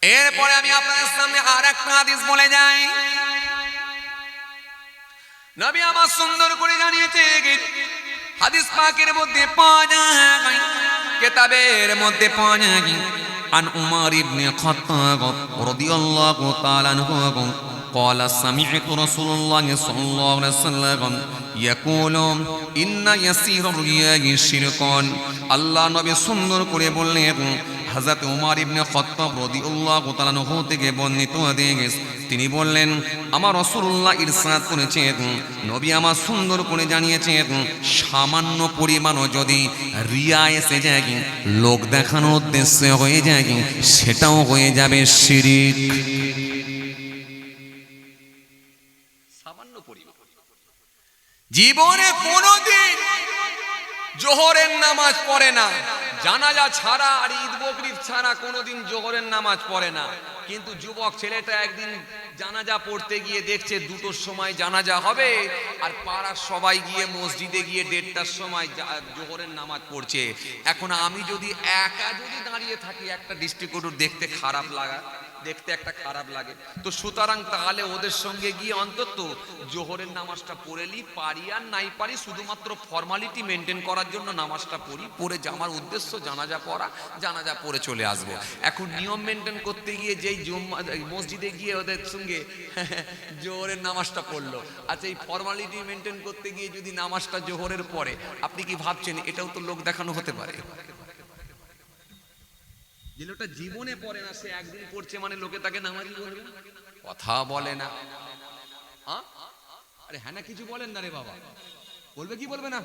এরপরে আমি আপনাদের সামনে আর একটা হাদিস বলে যাই। নবী আমার সুন্দর করে জানিয়েছেন, হাদিস পাকের মধ্যে পাওয়া যায়, কিতাবের মধ্যে পাওয়া যায়, আন উমর ইবনে খাত্তাব রাদিয়াল্লাহু তাআলা আনহু قال سمعت رسول الله صلى الله عليه وسلم يقول إن يسير الرياء شرك। আল্লাহ নবী সুন্দর করে বললেন, হযরত উমর ইবনে খাত্তাব রাদিয়াল্লাহু তাআলা আনহু থেকে বর্ণিত হাদিস, তিনি বললেন, আমার রাসূলুল্লাহ ইরশাদ করেছেন, নবী আমার সুন্দর করে জানিয়েছেন, সামান্য পরিমাণও যদি রিয়া এসে যায়, লোক দেখানোর উদ্দেশ্যে হয়ে যায়, সেটাও হয়ে যাবে শিরক। সামান্য পরিমাণ। জীবনে কোনোদিন জোহরের নামাজ পড়ে না, জানাজা ছাড়া আর ঈদ বকরিদ ছাড়া কোনোদিন জোহরের নামাজ পড়ে না, কিন্তু যুবক ছেলেটা একদিন জানাজা পড়তে গিয়ে দেখছে 2টোর সময় জানাজা হবে, আর পাড়ার সবাই গিয়ে মসজিদে গিয়ে 1:30টার সময় জোহরের নামাজ পড়ছে। এখন আমি যদি একা দাঁড়িয়ে থাকি, একটা ডিস্ট্রিক্ট দেখতে খারাপ লাগে, তো সুতরাং তাহলে ওদের সঙ্গে গিয়ে অন্তত জোহরের নামাজটা পড়েলি, পারি আর নাই পারি, শুধুমাত্র ফর্মালিটি মেনটেন করার জন্য নামাজটা পড়ে আমার উদ্দেশ্য জানাজা পড়া, জানাজা পড়ে চলে আসবো। এখন নিয়ম মেনটেন করতে গিয়ে যেই মসজিদে গিয়ে ওদের সঙ্গে জোহরের নামাজটা পড়লো, আচ্ছা এই ফর্মালিটি মেনটেন করতে গিয়ে যদি নামাজটা জোহরের পরে, আপনি কি ভাবছেন এটাও তো লোক দেখানো হতে পারে? যে লোকটা জীবনে পড়ে না, সে একদিন পড়ছে মানে লোকে তাকে নামাজি বলবে না? কথা বলে না। আরে হ্যাঁ না, কিছু বলেন না রে বাবা, বলবে কি বলবে না?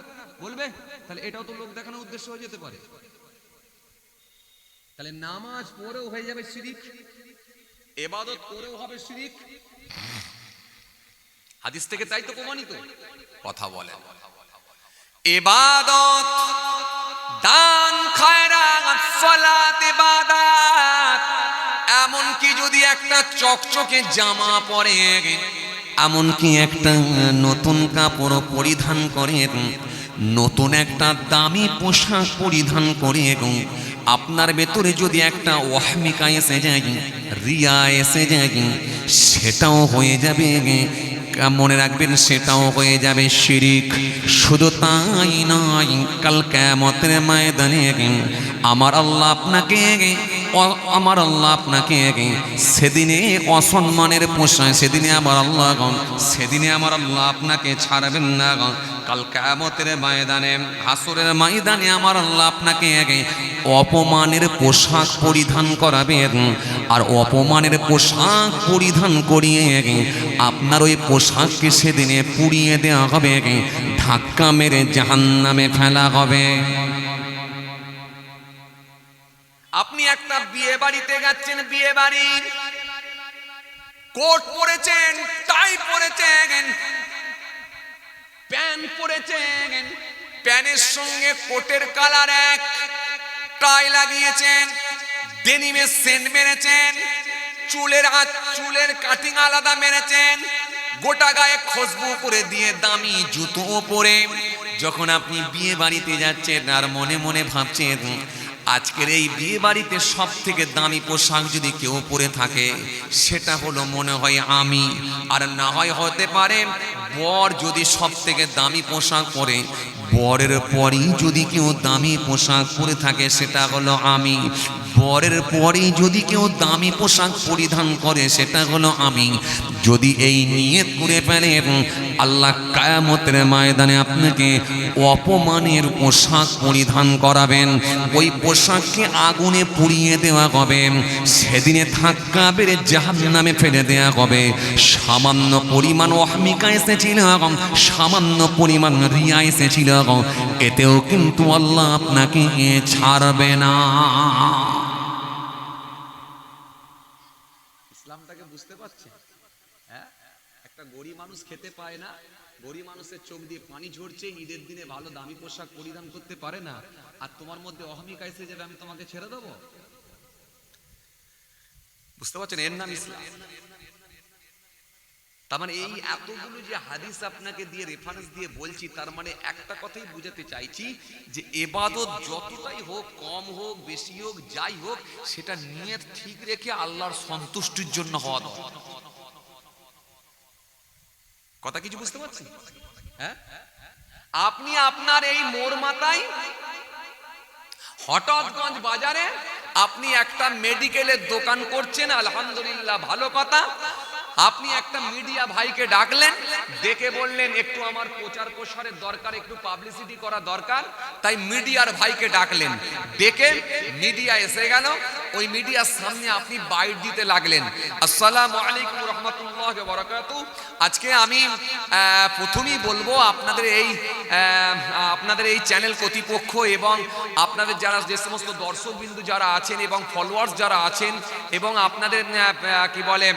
বলবে। তাহলে এটাও তো লোক দেখানোর উদ্দেশ্য হয়ে যেতে পারে। তাহলে নামাজ পড়েও হয়ে যাবে শিরক, ইবাদত করেও হবে শিরক। হাদিস থেকে তাই তো প্রমাণিত। কথা বলে ইবাদত, দান, খায়রাত, সালাত, ইবাদত, এমনকি যদি একটা চকচকে জামা পরে, এমনকি একটা নতুন কাপড় পরিধান করে, নতুন একটা দামি পোশাক পরিধান করে, আপনার ভেতরে যদি একটা ওয়াহমিকা এসে যায়, রিয়া এসে যায়, সেটাও হয়ে যাবে, মনে রাখবেন, সেটাও হয়ে যাবে শিরক। শুধু তাই নয়, কাল কিয়ামতের ময়দানে আমার আল্লাহ আপনাকে সেদিনে অসম্মানের পোশাক, সেদিনে আমার আল্লাহ আপনাকে ছাড়বেন না। কাল কিয়ামতের ময়দানে, হাসরের ময়দানে আমার আল্লাহ আপনাকে অপমানের পোশাক পরিধান করাবেন, আর অপমানের পোশাক পরিধান করিয়ে আপনার ওই পোশাককে সেদিনে পুড়িয়ে দেওয়া হবে, ধাক্কা মেরে জাহান্নামে ফেলা হবে। আপনি একটা বিয়ে বাড়িতে যাচ্ছেন, বিয়ে বাড়ি, কোট পরেছেন, টাই পরেছেন, প্যান্ট পরেছেন, প্যান্টের সঙ্গে কোটের কালার এক, টাই লাগিয়েছেন, ডেনিমের সেন্ট মেরেছেন, চুলের কাটিং আলাদা মেরেছেন, গোটা গায়ে খুশবু করে দিয়ে দামি জুতো পরে যখন আপনি বিয়ে বাড়িতে যাচ্ছেন, আর মনে মনে ভাবছেন, আজকের এই বিয়ে বাড়িতে সব থেকে দামি পোশাক যদি কেউ পরে থাকে, সেটা হলো মনে হয় আমি, আর না হয় হতে পারে বর যদি সব থেকে দামি পোশাক পরে, বরের পরেই যদি কেউ দামি পোশাক পরে থাকে, সেটা হলো আমি, বরের পরেই যদি কেউ দামি পোশাক পরিধান করে, সেটা হলো আমি। যদি এই নিয়ত করে ফেলেন, আল্লাহ কিয়ামতের ময়দানে আপনাকে অপমানের পোশাক পরিধান করাবেন, ওই পোশাককে আগুনে পুড়িয়ে দেওয়া হবে, সেদিনে ধাক্কা মেরে জাহান্নামে ফেলে দেওয়া হবে। সামান্য পরিমাণ ওয়াহমিকা এসেছিল, সামান্য পরিমাণ রিয়া এসেছিল, এতেও কিন্তু আল্লাহ আপনাকে ছাড়বে না। ইসলামটাকে বুঝতে পারছেন? হ্যাঁ, একটা গরিব মানুষ খেতে পায় না, গরিব মানুষের চোখ দিয়ে পানি ঝরছে, ঈদের দিনে ভালো দামি পোশাক পরিধান করতে পারে না, আর তোমার মধ্যে অহমিকা এসে যাবে আমি তোমাকে ছেড়ে দেবো? বুঝতে পারছেন? এর নাম ইসলাম। তার মানে এই এতগুলো যে হাদিস আপনাকে দিয়ে রেফারেন্স দিয়ে বলছি, তার মানে একটা কথাই বুঝাতে চাইছি যে ইবাদত যতটাই হোক, কম হোক বেশি হোক যাই হোক, সেটা নিয়ত ঠিক রেখে আল্লাহর সন্তুষ্টির জন্য হওয়া দরকার। কথা কিছু বুঝতে পারছেন? হ্যাঁ, আপনি আপনার এই মোড় মাথায় হঠাৎগঞ্জ বাজারে আপনি একটা মেডিকেলের দোকান করছেন, আলহামদুলিল্লাহ, ভালো কথা। আপনি একটা মিডিয়া ভাইকে ডাকলেন, ডেকে বললেন একটু আমার প্রচার প্রসারের দরকার, একটু পাবলিসিটি করা দরকার, তাই মিডিয়ার ভাইকে ডাকলেন। ডেকে মিডিয়া এসে গেল, ওই মিডিয়ার সামনে আপনি বাইট দিতে লাগলেন, আসসালামু আলাইকুম রহমতুল্লাহ ওয়া বারাকাতুহু। আজকে আমি প্রথমেই বলবো আপনাদের এই চ্যানেল কর্তৃপক্ষ এবং আপনাদের যারা যে সমস্ত দর্শকবিন্দু যারা আছেন এবং ফলোয়ার্স যারা আছেন এবং আপনাদের কি বলে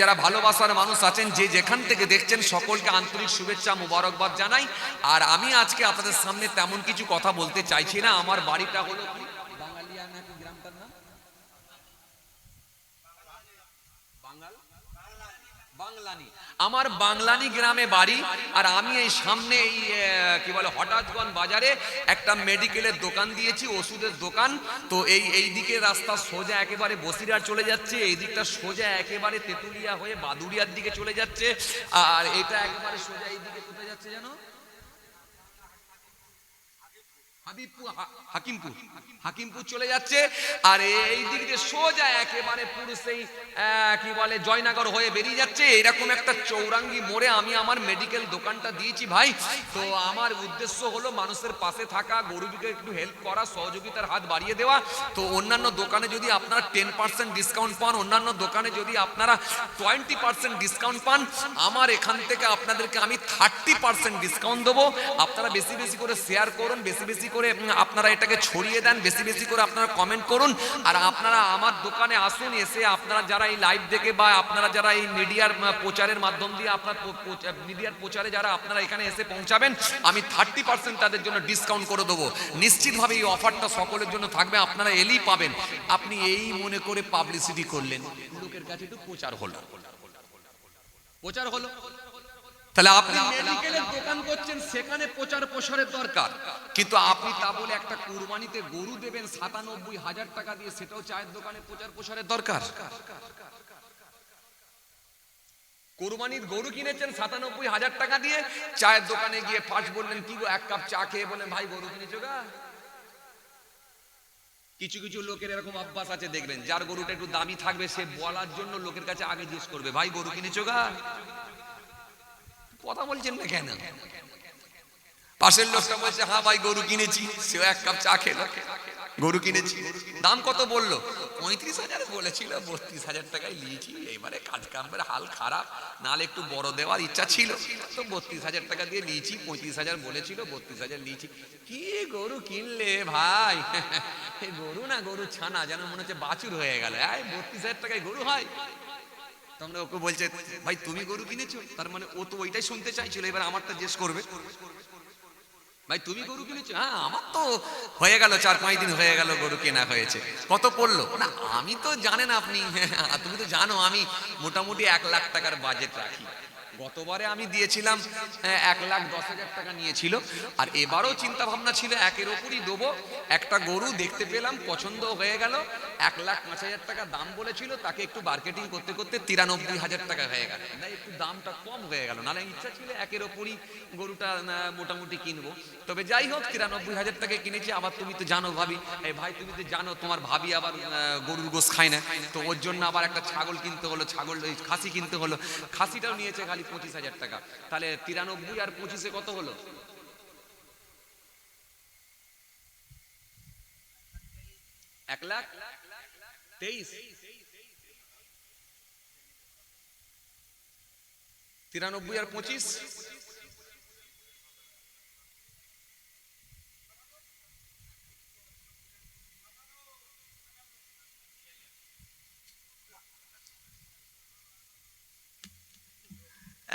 যারা ভালোবাসার মানুষ আছেন, যে যেখান থেকে দেখছেন, সকলকে আন্তরিক শুভেচ্ছা মোবারকবাদ জানাই। আর আমি আজকে আপনাদের সামনে তেমন কিছু কথা বলতে চাইছি না। আমার বাড়িটা হলো বাঙালিয়া, নাকি গ্রামটার নাম বাংলানি। আমার বাংলানি গ্রামে বাড়ি। আর আমি এই সামনে এই কি বলে হঠাৎগঞ্জ বাজারে একটা মেডিকেলের দোকান দিয়েছি, ওষুধের দোকান। তো এই দিকে রাস্তা সোজা একেবারে বসিরহাট চলে যাচ্ছে, এই দিকটা সোজা একেবারে তেতুলিয়া হয়ে বাদুড়িয়ার দিকে চলে যাচ্ছে, আর এটা একেবারে সোজা এই দিকে কোথায় যাচ্ছে জানো? হাকিমপুর চলে যাচ্ছে। আর এই দিক দিয়ে সোজা একেবারে পুরো সেই কি বলে জয়নগর হয়ে বেরিয়ে যাচ্ছে। এরকম একটা চৌরাঙ্গি মোড়ে আমি আমার মেডিকেল দোকানটা দিয়েছি ভাই। তো আমার উদ্দেশ্য হলো মানুষের পাশে থাকা, গরিবকে একটু হেল্প করা, সহযোগিতার হাত বাড়িয়ে দেওয়া। তো অন্যান্য দোকানে যদি আপনারা 10% ডিসকাউন্ট পান, অন্যান্য দোকানে যদি আপনারা 20% ডিসকাউন্ট পান, আমার এখান থেকে আপনাদেরকে আমি 30% ডিসকাউন্ট দেবো। আপনারা বেশি বেশি করে শেয়ার করুন, বেশি বেশি করে আপনারা এটাকে ছড়িয়ে দেন, বেশি বেশি করে আপনারা কমেন্ট করুন। আর আপনারা আমার দোকানে আসুন, এসে আপনারা যারা এই লাইভ দেখে বা আপনারা যারা এই মিডিয়ার প্রচারের মাধ্যম দিয়ে আপনার মিডিয়ার প্রচারে যারা আপনারা এখানে এসে পৌঁছাবেন, আমি 30% তাদের জন্য ডিসকাউন্ট করে দেবো। নিশ্চিতভাবে এই অফারটা সকলের জন্য থাকবে, আপনারা এলেই পাবেন। আপনি এই মনে করে পাবলিসিটি করলেন, লোকের কাছে একটু প্রচার হলো। তাহলে আপনি মেডিকেলের দোকান করছেন, সেখানে প্রচার প্রসারের দরকার, কিন্তু আপনি তা বলে একটা কুরবানিতে গরু দেবেন 97,000 টাকা দিয়ে, সেটাও চায়ের দোকানে প্রচার প্রসারের দরকার? কুরবানির গরু কিনেছেন 97,000 টাকা দিয়ে, চায়ের দোকানে গিয়ে ফার্স্ট বললেন কি গো, এক কাপ চা খেয়ে বলেন ভাই গরু কিনেছো গা? কিছু কিছু লোকের এরকম অভ্যাস আছে, দেখবেন যার গরুটা একটু দামি থাকবে, সে বলার জন্য লোকের কাছে আগে জিজ্ঞেস করবে ভাই গরু কিনেছো গা? কথা বলছেন না কেন? পাশের লোকটা বলছে হ্যাঁ ভাই গরু কিনেছি, সেও এক কাপ চা খেলো, গরু কিনেছি। দাম কত বললো? 35,000 বলেছিল, 32,000 টাকায় নিয়েছি। এবারে কাজ কামের হাল খারাপ, নাহলে একটু বড় দেওয়ার ইচ্ছা ছিল, তো 32,000 টাকা দিয়ে নিয়েছি। 35,000 বলেছিল, 32,000 নিয়েছি। কি গরু কিনলে ভাই? গরু না, গরু ছানা, যেন মনে হচ্ছে বাছুর হয়ে গেল। 32,000 টাকায় গরু হয়? তোমরা ওকে বলছে ভাই তুমি গরু কিনেছো, তার মানে ও তো ওইটাই শুনতে চাইছিল। এবার আমারটা জিজ্ঞেস করবে, ভাই তুমি গরু কিনেছো? হ্যাঁ আমার তো হয়ে গেল 4-5 দিন হয়ে গেল গরু কেনা হয়েছে। কত পড়লো? না আমি তো জানেন আপনি, তুমি তো জানো আমি মোটামুটি 1 লাখ টাকার বাজেট রাখি। গতবারে আমি দিয়েছিলাম 1,10,000 টাকা নিয়েছিল, আর এবারও চিন্তা ভাবনা ছিল 1-এর ওপরই দেবো। একটা গরু দেখতে পেলাম, পছন্দ হয়ে গেল, 1,05,000 টাকা দাম বলেছিল, তাকে একটু মার্কেটিং করতে করতে 93,000 টাকা হয়ে গেল। না একটু দামটা কম হয়ে গেল, নাহলে ইচ্ছা ছিল 1-এর ওপরই গরুটা মোটামুটি কিনবো। তবে যাই হোক 93,000 টাকায় কিনেছি। আবার তুমি তো জানো ভাবি, ভাই তুমি তো জানো তোমার ভাবি আবার গরুর গোশ খায় না, তো ওর জন্য আবার একটা ছাগল কিনতে হলো, খাসি কিনতে হলো। খাসিটাও নিয়েছে খালি 25,000 টাকা। তাহলে 93 আর 25-এ কত হলো? 1,23,000। 93 আর 25,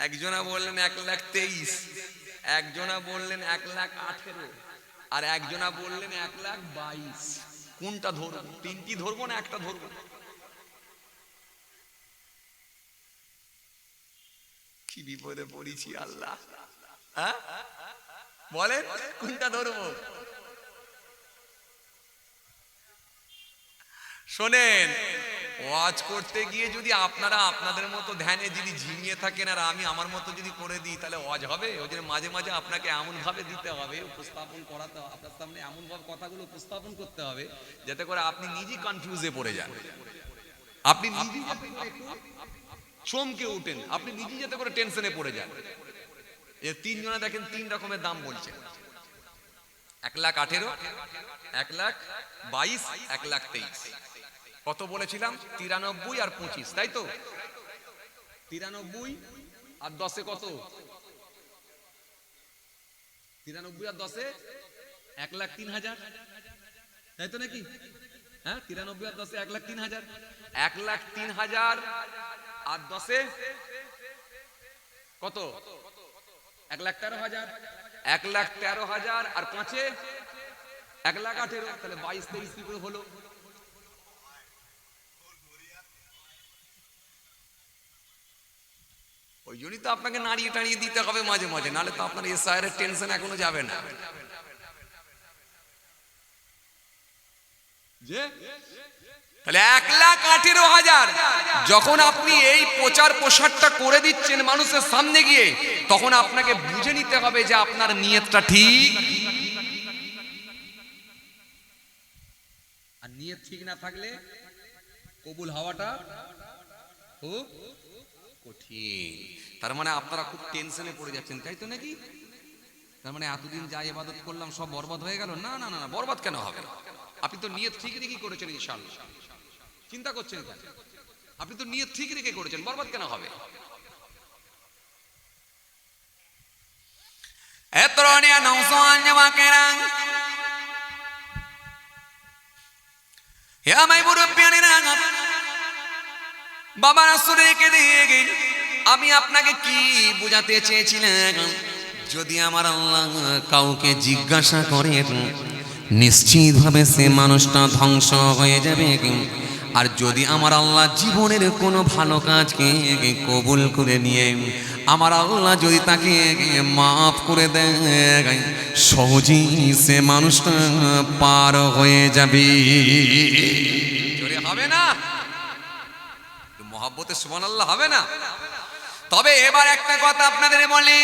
একজনা বললেন 1,23,000, একজনা বললেন 1,18,000, আর একজনা বললেন 1,22,000। কোনটা ধরবো? তিনটি ধরবো না একটা ধরবো? কি বিপদে পড়েছি আল্লাহ। হ্যাঁ বলেন কোনটা ধরবো? শোনেন, ওয়াজ করতে গিয়ে যদি আপনারা আপনাদের মতো ধ্যানে যদি ঝিমিয়ে থাকেন আর আমি আমার মতো যদি করে দিই, তাহলে ওয়াজ হবে? ওই জন্য মাঝে মাঝে আপনাকে এমন ভাবে দিতে হবে, উপস্থাপন করাতে হবে, আপনার সামনে এমন ভাবে কথাগুলো উপস্থাপন করতে হবে যাতে করে আপনি নিজেই কনফিউজে পড়ে যান, আপনি নিজেই চমকে উঠেন, আপনি নিজেই যাতে করে টেনশনে পড়ে যান। এর তিনজনে দেখেন তিন রকমের দাম বলছে, 1,18,000, 1,22,000, 1,23,000। কত বলেছিলাম? 93 আর 25, তাই তো? 93 আর 10 কত? 93 আর 10 1,03,000, তাই তো নাকি? হ্যাঁ 93 আর 10 1,03,000, 1,03,000 আর 10 কত? 1,13,000, 1,13,000 আর 5 1,18,000, তাহলে 22-23 কি করে হলো? ওই জন্যই তো আপনাকে নাড়িয়ে টাড়িয়ে দিতে হবে মাঝে মাঝে, নাহলে তো আপনার এসআইয়ের টেনশন এখনো যাবে না। যে তাহলে 1,18,000 যখন আপনি এই প্রচার প্রসারটা করে দিচ্ছেন মানুষের সামনে গিয়ে, তখন আপনাকে বুঝে নিতে হবে যে আপনার নিয়তটা ঠিক, আর নিয়ত ঠিক না থাকলে কবুল হওয়াটা খুব কঠিন। তার মানে আপনারা খুব টেনশনে পড়ে যাচ্ছেন, তাই তো নাকি? তার মানে এতদিন যা ইবাদত করলাম সব বরবাদ হয়ে গেল? না না না, বরবাদ কেন হবে? আপনি তো নিয়ত ঠিক রেখে করেছেন, ইনশাআল্লাহ। চিন্তা করছেন কেন? আপনি তো নিয়ত ঠিক রেখে করেছেন, বরবাদ কেন হবে? এতরনিয়া নওসান জামাকেরা, হে আমার মুরব্বিয়ানেরা, বাবা রাসূলকে দিয়ে আমি আপনাকে কি বোঝাতে চেয়েছিলাম? যদি আমার আল্লাহ কাউকে জিজ্ঞাসা করে, নিশ্চিতভাবে সে মানুষটা ধ্বংস হয়ে যাবে। আর যদি আমার আল্লাহ জীবনের কোনো ভালো কাজকে কবুল করে নিয়ে আমার আল্লাহ যদি তাকে মাফ করে দেয়, সহজেই সে মানুষটা পার হয়ে যাবে। জোরে হবে না? মহব্বতে সুবহানাল্লাহ হবে না? তবে এবার একটা কথা আপনাদের বলি,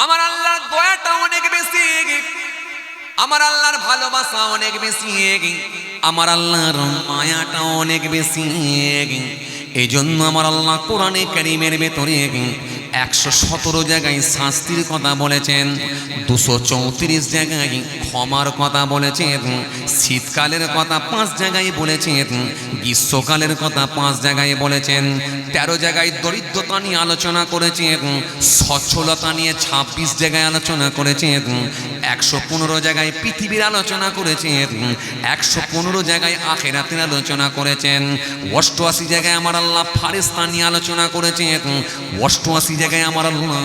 আমার আল্লাহর দয়াটা অনেক বেশি, আমার আল্লাহর ভালোবাসা অনেক বেশি, আমার আল্লাহর মায়াটা অনেক বেশি। এই জন্য আমার আল্লাহ কোরআনে কারীমের ভেতরে 117 জায়গায় শাস্তির কথা বলেছেন, 234 জায়গায় ক্ষমার কথা বলেছেন, শীতকালের কথা 5 জায়গায় বলেছেন, গ্রীষ্মকালের কথা 5 জায়গায় বলেছেন, 13 জায়গায় দরিদ্রতা নিয়ে আলোচনা করেছেন, সচ্ছলতা নিয়ে 26 জায়গায় আলোচনা করেছেন, 115 জায়গায় পৃথিবীর আলোচনা করেছেন, 115 জায়গায় আখিরাতের আলোচনা করেছেন, 88 জায়গায় আমার আল্লাহ ফারিস্তা নিয়ে আলোচনা করেছেন, 88 জায়গায় আমার আল্লাহ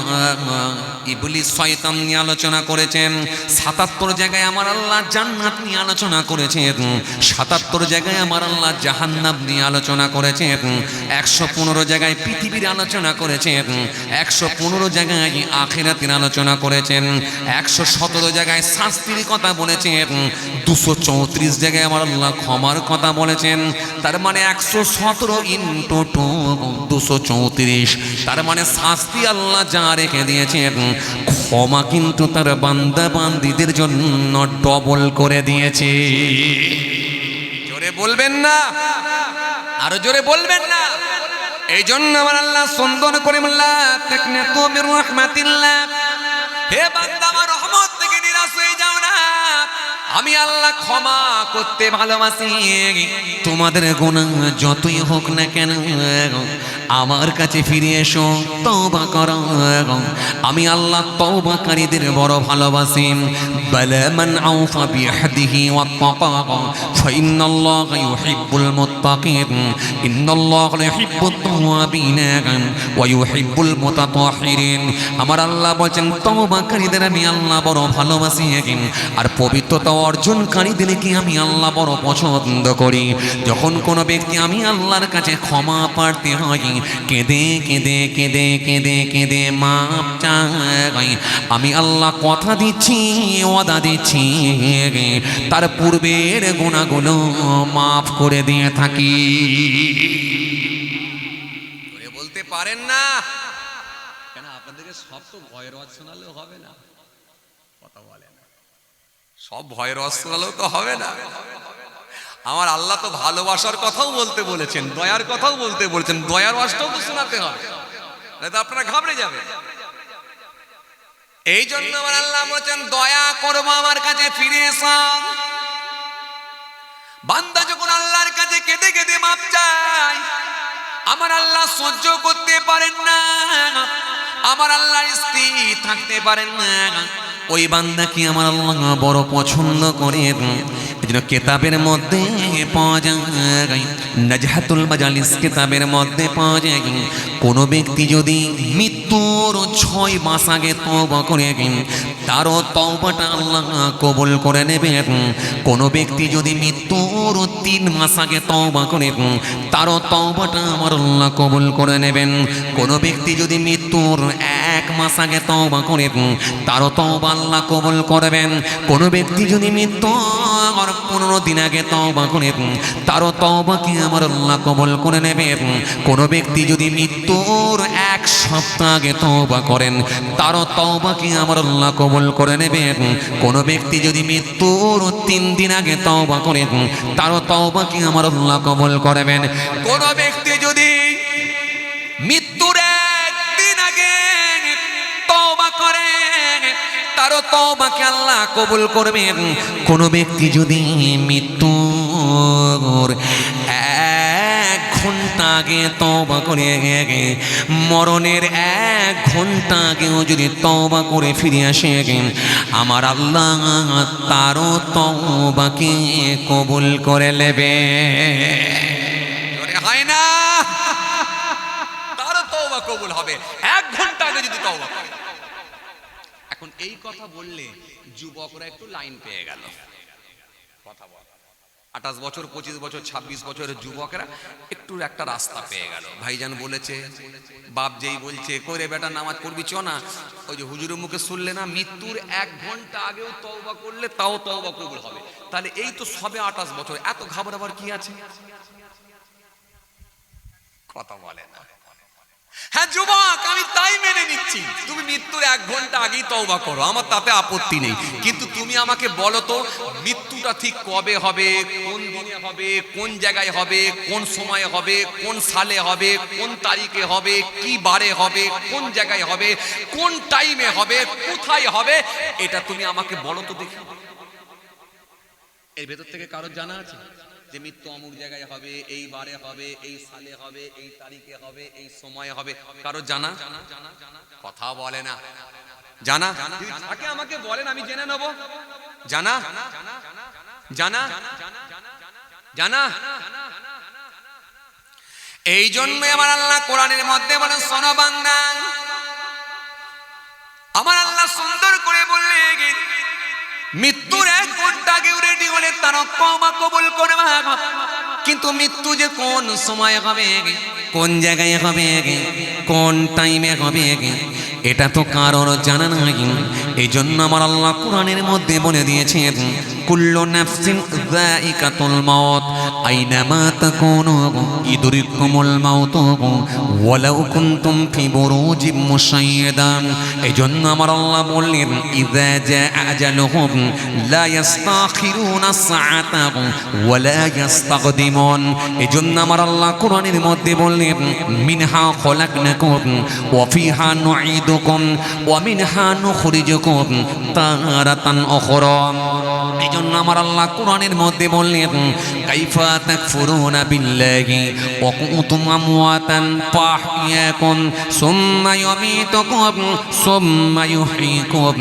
ইবলিস শয়তান নিয়ে আলোচনা করেছেন, 77 জায়গায় আমার আল্লাহ জান্নাত নিয়ে আলোচনা করেছেন, 77 জায়গায় আমার আল্লাহ জাহান্নাম নিয়ে আলোচনা করেছেন, 115 জায়গায় পৃথিবীর আলোচনা করেছেন, 115 জায়গায় আখিরাতের আলোচনা করেছেন, 117 জায়গায় শাস্তির কথা বলেছেন, 234 জায়গায় আমার আল্লাহ ক্ষমার কথা বলেছেন। তার মানে 117 ইনটু 234, তার মানে শাস্তি আল্লাহ যা রেখে দিয়েছেন, ক্ষমা কিন্তু তার বান্দা বান্দীদের জন্য ডবল করে দিয়েছে। জোরে বলবেন না? আরো জোরে বলবেন না? এই জন্য আমার আল্লাহ সুন্দর করে বললা, তাকনাতু মির রাহমাতিল্লাহ, হে বান্দা আমার রহমত থেকে নিরাশ হয়ে যাও না, আমি আল্লাহ ক্ষমা করতে ভালোবাসি। তোমাদের গুনাহ যতই হোক না কেন আমার কাছে ফিরে এসো, তওবা করো, আমি আল্লাহ তওবাকারীদের বড় ভালোবাসি। বালা মান আওফা বিহাদিহি ওয়াত্তাকা ফাইন্নাল্লাহা ইউহিব্বুল মুত্তাকিন, ইন্নাল্লাহা ইউহিব্বুত তাওয়াবিন ওয়া ইউহিব্বুল মুতাতাহহিরিন। আমার আল্লাহ বলেন তওবাকারীদের আমি আল্লাহ বড় ভালোবাসি, আর পবিত্রতা অর্জনকারীদেরকে আমি আল্লাহ বড় পছন্দ করি। যখন কোনো ব্যক্তি আমি আল্লাহর কাছে ক্ষমা প্রার্থী হয়, কেঁদে কেঁদে কেঁদে কেঁদে কেঁদে মাপ চাই, আমি আল্লাহ কথা দিচ্ছি, ওয়াদা দিচ্ছি, তার পূর্বের গুনাহগুলো মাফ করে দিয়ে থাকি। বলতে পারেন না কেন? আপনাদেরকে সব তো ভয়ের ওয়াজ শোনালেও হবে না, কথা বলেন, সব ভয়ের ওয়াজ শোনালেও তো হবে না। আমার আল্লাহ তো ভালোবাসার কথাও বলতে বলেছেন, দয়ার কথাও বলতে বলেছেন, দয়ার ওয়াজটাও তো শোনাতে হবে, না তো আপনারা ঘাবড়ে যাবেন। এই জন্য আমার আল্লাহ বলেছেন, দয়া করবো, আমার কাছে ফিরে এসো। বান্দা যখন আল্লাহর কাছে কেঁদে কেঁদে মাপ চায়, আমার আল্লাহ সহ্য করতে পারেন না, আমার আল্লাহ স্থির থাকতে পারেন না। ওই বান্দাকে আমার আল্লাহ বড় পছন্দ করে। এজন্য কিতাবের মধ্যে পাওয়া যায়, নাজহাতুল মাজালিস কিতাবের মধ্যে পাওয়া যায়, কোনো ব্যক্তি যদি মৃত্যুর 6 মাস আগে তওবা করে, তারও তওবাটা আল্লাহ কবুল করে নেবে। কোনো ব্যক্তি যদি মৃত্যুর 3 মাস আগে তওবা করে, তারও তওবাটা আমার আল্লাহ কবুল করে নেবেন। কোনো ব্যক্তি যদি মৃত্যুর 1 মাস আগে তওবা করে, তারও তওবা আল্লাহ কবুল করবেন। কোনো ব্যক্তি যদি মৃত্যুর 15 দিন আগে তওবা করে, তারও তওবাকে আমার আল্লাহ কবুল করে নেবেন। কোনো ব্যক্তি যদি মৃত্যুর 1 সপ্তাহ আগে তওবা করেন, তারও তওবাকে আমার আল্লাহ কবুল করে নেবেন। কোনো ব্যক্তি যদি মৃত্যুর 3 দিন আগে তওবা করেন, তারও তওবাকে আমার আল্লাহ কবুল করবেন। কোন ব্যক্তি যদি মৃত্যুর 1 দিন আগে তওবা করে, তারও তওবাকে আল্লাহ কবুল করবেন। কোনো ব্যক্তি যদি মৃত্যুর 1 ঘন্টা আগে তওবা করে, মরণের 1 ঘন্টা আগেও যদি তওবা করে ফিরে আসে, আমার আল্লাহ তারও তওবাকে কবুল করে নেবে। হয় না, তারও তওবা কবুল হবে 1 ঘন্টা আগে যদি তওবা করে। এখন এই কথা বললে যুবকরা একটু লাইন পেয়ে গেল, কথা বল। 28 বছর, 25 বছর, 26 বছরের যুবকরা একটু একটা রাস্তা পেয়ে গেল। ভাইজান বলেছে, বাপ যেই বলছে, কই রে বেটা নামাজ পড়বি চ না, ওই যে হুজুরের মুখে শুনলে না, মৃত্যুর 1 ঘন্টা আগেও তওবা করলে তাও তওবা কবুল হবে। তাহলে এই তো সবে 28 বছর, এত ঘাবড়াবার কি আছে? কথা বলে না। হ্যাঁ যুবক, আমি তাই মেনে নিচ্ছি, তুমি মৃত্যুর 1 ঘন্টা আগেই তওবা করো, আমার তাতে আপত্তি নেই। কিন্তু তুমি আমাকে বলো তো, মৃত্যুটা ঠিক কবে হবে, কোন দিনে হবে, কোন জায়গায় হবে, কোন সময়ে হবে, কোন সালে হবে, কোন তারিখে হবে, কি বারে হবে, কোন জায়গায় হবে, কোন টাইমে হবে, কোথায় হবে, এটা তুমি আমাকে বলো তো দেখি। এর ভেতর থেকে কারোর জানা আছে যে মৃত্যু অমুক জায়গায় হবে, এই বারে হবে, এই সালে হবে, এই তারিখে হবে, এই সময়ে হবে? কারো জানা? কথা বলে না। জানা তাকে আমাকে বলেন, আমি জেনে নেব। জানা জানা জানা। এই জন্য আমার আল্লাহ কোরআনের মধ্যে বলেন, শোনো বান্দা, আমার আল্লাহ সুন্দর করে বললেন, মৃত্যুর 1 ঘন্টা আগে রেডি হলে তার তওবা কবুল করবে। কিন্তু মৃত্যু যে কোন সময় হবে, কোন জায়গায় হবে, কোন টাইমে হবে, এটা তো কারোর জানা নাই। এই জন্য আমার আল্লাহ কোরআনের মধ্যে বলে দিয়েছেন, কুল্লু নাফসিন যায়িকাতুল মাউত আইনামা তাকুনু ইদরিকুমুল মাউত ওয়ালাউ কুনতুম ফি বুরুজিম মুশাইয়াদা। এই জন্য আমার আল্লাহ বললেন, ইযা জা আজালুহুম লা ইস্তাখিরুনা সাআতা ওয়ালা ইস্তাকদিমুন। এই জন্য আমার আল্লাহ কোরআনের মধ্যে বললেন, মিনহা খলাকনাকুম ওয়া ফিহা নুঈদুকুম ওয়া মিনহা নুখরিজুকুম তারাতান উখরা। এই জন্য আমার আল্লাহ কোরআনের মধ্যে বললেন, কাইফা তাকফুরুনা বিল্লাহি ওয়া কুনতুম আমওয়াতান ফাহইয়াকুম সুম্মা ইউমীতুকুম সুম্মা ইউহয়িকুম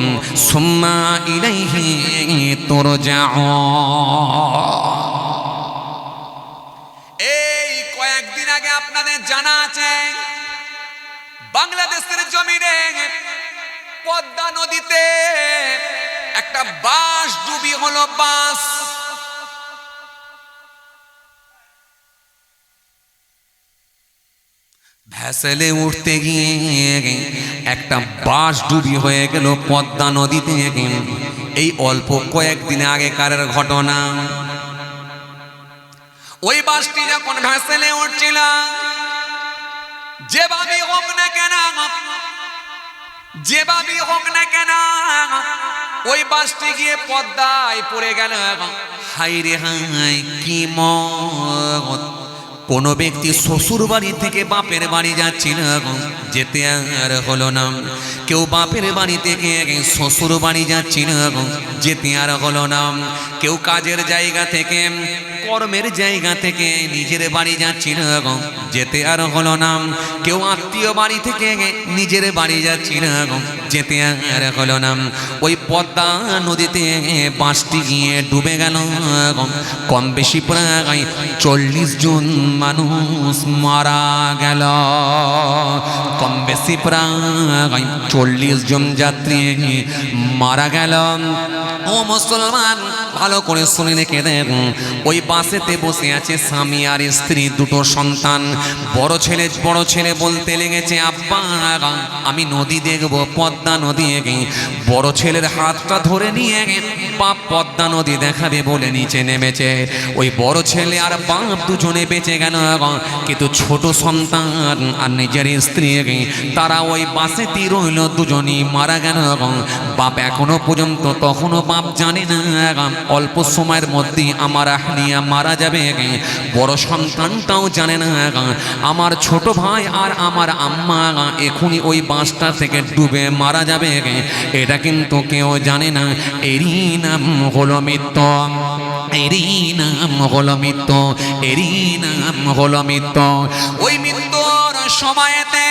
সুম্মা ইলাইহি তুরজাউন। এই কয়েকদিন আগে আপনাদের জানা আছে, বাংলাদেশের জমিনে পদ্মা নদীতে একটা বাস ডুবি হলো, বাস। ভেসেলে উঠতে গিয়ে একটা বাস ডুবি হয়ে গেল পদ্মা নদীতে। এই অল্প কয়েকদিন আগেকার ঘটনা। ওই বাসটি যখন ভেসেলে উঠছিল, যেভাবে হোক না কেন, যেভাবে হোক না কেন, ওই বাসটি গিয়ে পদ্মায় পড়ে গেল। হাই রে হাই, কি মত! কোনো ব্যক্তি শ্বশুর বাড়ি থেকে বাপের বাড়ি যাচ্ছিল, যেতে আর হলো না। কেউ বাপের বাড়ি থেকে শ্বশুর বাড়ি যাচ্ছিল, যেতে আর হলো না। কেউ কাজের জায়গা থেকে, কর্মের জায়গা থেকে নিজের বাড়ি যাচ্ছিল, যেতে আর হলো না। কেউ আত্মীয় বাড়ি থেকে নিজের বাড়ি যাচ্ছিল, যেতে আর হলো না। ওই পদ্মা নদীতে বাসটি গিয়ে ডুবে গেল। কম বেশি প্রায় 40 জন মানুষ মারা গেল। কম বেশি প্রায় 40 জন যাত্রী মারা গেল। ও মুসলমান, ভালো করে শুনে রেখে দেন। ওই বাসেতে বসে আছে স্বামী আর স্ত্রী, দুটো সন্তান। বড় ছেলে বলতে লেগেছে, আব্বা আমি নদী দেখব, পদ্মা নদী। বড় ছেলের হাতটা ধরে নিয়ে বাপ পদ্মা নদী দেখাবে বলে নিচে নেমেছে। ওই বড় ছেলে আর বাপ দুজনে বেঁচে গেল, কিন্তু ছোট সন্তান আর নিজের স্ত্রী তারা ওই বাসেতেই রইল, দুজনই মারা গেল। বাপ এখনো পর্যন্ত তখনও বাপ জানে না অল্প সময়ের মধ্যেই আমার আহলিয়া মারা যাবে। বড় সন্তানটাও জানে না আমার ছোট ভাই আর আমার আম্মা এখনই ওই বাসটা থেকে ডুবে মারা যাবে। এটা কিন্তু কেউ জানে না। এরই নাম হলো মৃত্যু, এরই নাম হলো মৃত্যু, এরই নাম হলো মৃত্যু। ওই মৃত্যুর সময়তে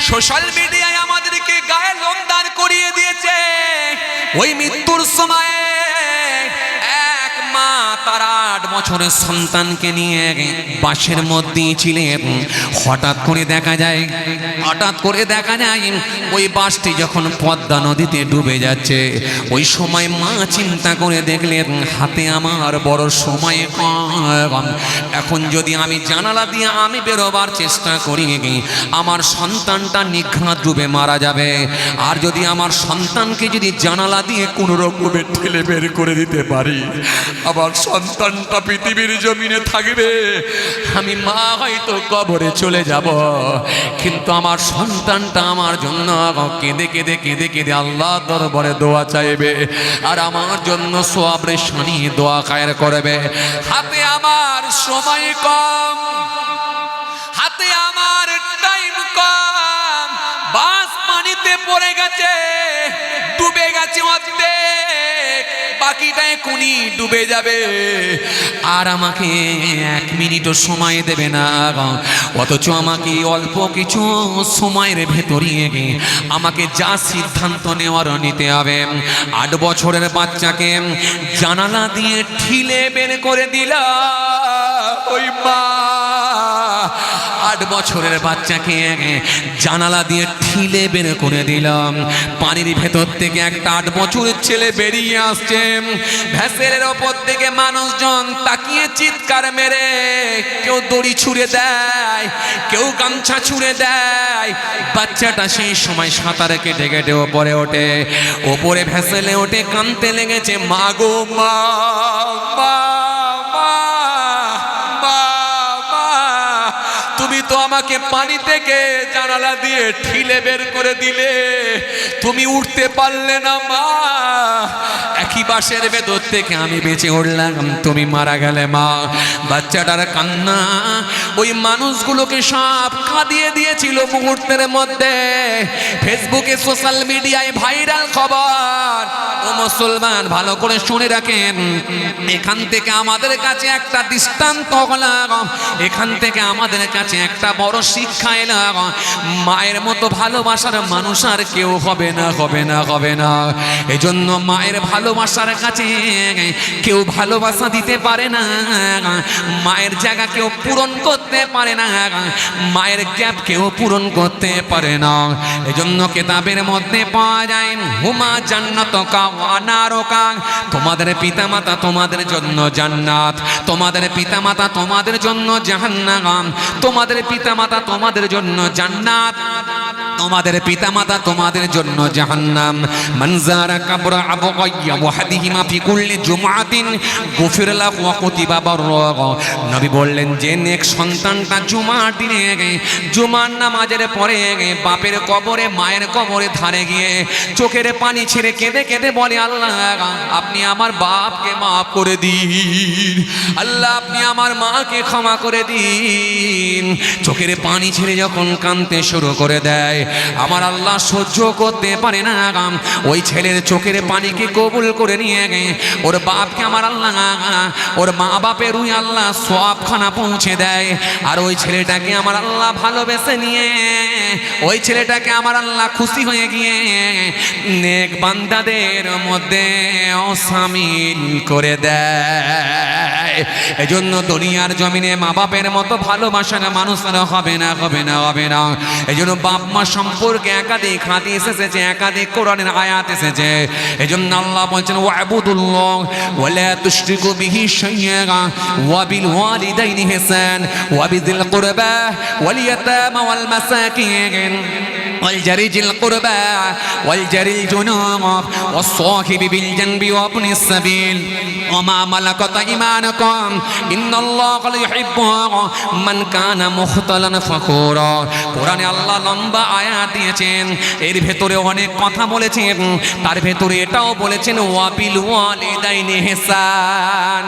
সোশ্যাল মিডিয়ায় আমাদেরকে গায়ে লোম দাঁড় করিয়ে দিয়েছে। ওই মৃত্যুর সময়ে এক মা তার 8 বছরের সন্তানকে নিয়ে বাসের মধ্যেই ছিলেন। হঠাৎ করে দেখা যায় ওই বাসটি যখন পদ্মা নদীতে ডুবে যাচ্ছে, ওই সময় মা চিন্তা করে দেখলেন হাতে আমার বড় সময় কম। এখন যদি আমি জানালা দিয়ে আমি বেরোবার চেষ্টা করি, আমার সন্তানটা নিঘাত ডুবে মারা যাবে। আর যদি আমার সন্তানকে যদি জানালা দিয়ে কোনো রকমে ঠেলে বের করে দিতে পারি, আমার সন্তানটা পৃথিবীর জমিনে থাকবে, আমি মা হয়তো কবরে চলে যাব, কিন্তু আমার সন্তানটা আমার জন্য কেঁদে কেঁদে কেঁদে কেঁদে আল্লাহ দরবারে দোয়া চাইবে, আর আমার জন্য সোয়াবের শানি দোয়া খায়ের করবে। হাতে আমার সময় কম, হাতে আমার টাইম কম, বাস পানিতে পড়ে গেছে, ডুবে গেছে অর্ধেক, বাকিটা এখনই ডুবে যাবে। আর আমাকে 1 মিনিটও সময় দেবে না, অথচ আমাকে অল্প কিছু সময়ের ভেতরে আমাকে যা সিদ্ধান্ত নেওয়ার নিতে হবে। 8 বছরের বাচ্চাকে জানালা দিয়ে ঠেলে বের করে দিল ওই মা। 8 বছরের বাচ্চাকে জানালা দিয়ে ঠেলে বের করে দিলাম। পানির ভেতর থেকে একটা 8 বছরের ছেলে বেরিয়ে আসছে। ভেসেলের ওপর থেকে মানুষজন তাকিয়ে চিৎকার মেরে কেউ দড়ি ছুঁড়ে দেয়, কেউ গামছা ছুঁড়ে দেয়। বাচ্চাটা সেই সময় সাঁতারে কেটে কেটে ওপরে ওঠে, ওপরে ভেসেলে ওঠে, কাঁদতে লেগেছে, মা গো মা, তুমি তো আমাকে পানি থেকে জানালা দিয়ে ঠেলে বের করে দিলে, তুমি উঠতে পারলে না মা। একই বাসের ভেতর থেকে আমি বেঁচে উঠলাম, তুমি মারা গেলে মা। বাচ্চাটার কান্না ওই মানুষগুলোকে সব কাঁদিয়ে দিয়েছিল মুহূর্তের মধ্যে। ফেসবুকে সোশ্যাল মিডিয়ায় ভাইরাল খবর। ও মুসলমান, ভালো করে শুনে রাখেন, এখান থেকে আমাদের কাছে একটা দৃষ্টান্ত হলাম, এখান থেকে আমাদের কাছে একটা বড় শিক্ষা এলাম। মায়ের মতো ভালোবাসার মানুষ আর কেউ হবে না, হবে না, হবে না। এজন্য মায়ের ভালোবাসা ভালোবাসার কাছে কেউ ভালোবাসা দিতে পারে না, মায়ের জায়গা কেউ পূরণ করতে পারে না, মায়ের গ্যাপ কেউ পূরণ করতে পারে না। এজন্য কিতাবের মধ্যে পাওয়া যায় হুমা জান্নাতুকা ওয়া নারুকা, তোমাদের পিতামাতা তোমাদের জন্য জান্নাত, তোমাদের পিতামাতা তোমাদের জন্য জাহান্নাম, তোমাদের পিতামাতা তোমাদের জন্য জান্নাত, তোমাদের পিতামাতা তোমাদের জন্য জাহান্নাম। মান যারা কবর আবু গায়্যাব ওয়াহদিহিমা ফি কুল্লি জুমআতিন গুফির লাহু ওয়া কুতিবা বাররা। নবী বললেন যে নেক সন্তানটা জুমার দিনে জুমার নামাজের পরে বাপের কবরে মায়ের কবরে ধারে গিয়ে চোখের পানি ছেড়ে কেঁদে কেঁদে বলে আল্লাহ আপনি আমার বাপকে মাফ করে দিন, আল্লাহ আপনি আমার মাকে ক্ষমা করে দিন, চোখের পানি ছেড়ে যখন কাঁদতে শুরু করে দেয় আমার আল্লাহ সহ্য করতে পারে না, ওই ছেলের চোখের পানিকে কবুল করে নিয়ে ওর বাপকে আমার আল্লাহ ওর মা বাপের ওই আল্লাহ সওয়াবখানা পৌঁছে দেয়। আর ওই ছেলেটাকে আমার আল্লাহ ভালোবেসে নিয়ে ওই ছেলেটাকে আমার আল্লাহ খুশি হয়ে গিয়ে নেক বান্দাদের মধ্যে শামিল করে দেয়। এজন্য দুনিয়ার জমিনে মা বাপের মতো ভালোবাসার মানুষরা হবে না, হবে না, হবে না। এজন্য বাপ মা সম্পর্কে একাধিক হাদিস এসেছে, একাধিক কোরআনের আয়াত এসেছে। এজন্য আল্লাহ বলেছেন ওয়াবুদুল্লাহ ওয়া লা তুশরিকু বিহি শাইয়্যা ওয়া বিল ওয়ালিদাইনি ইহসান ওয়া বিযিল কুরবা ওয়াল ইয়াতামা ওয়াল মাসাকিন والجار ذي القربى والجار الجنوب والصاحب بالجنب وابن السبيل وما ملكت أيمانكم إن الله لا يحب من كان مختالا فخورا। কোরআনে আল্লাহ লম্বা আয়াত দিয়েছেন, এর ভেতরে অনেক কথা বলেছেন, তার ভেতরে এটাও বলেছেন ওয়াবিল ওয়ালিদাইনি ইহসান,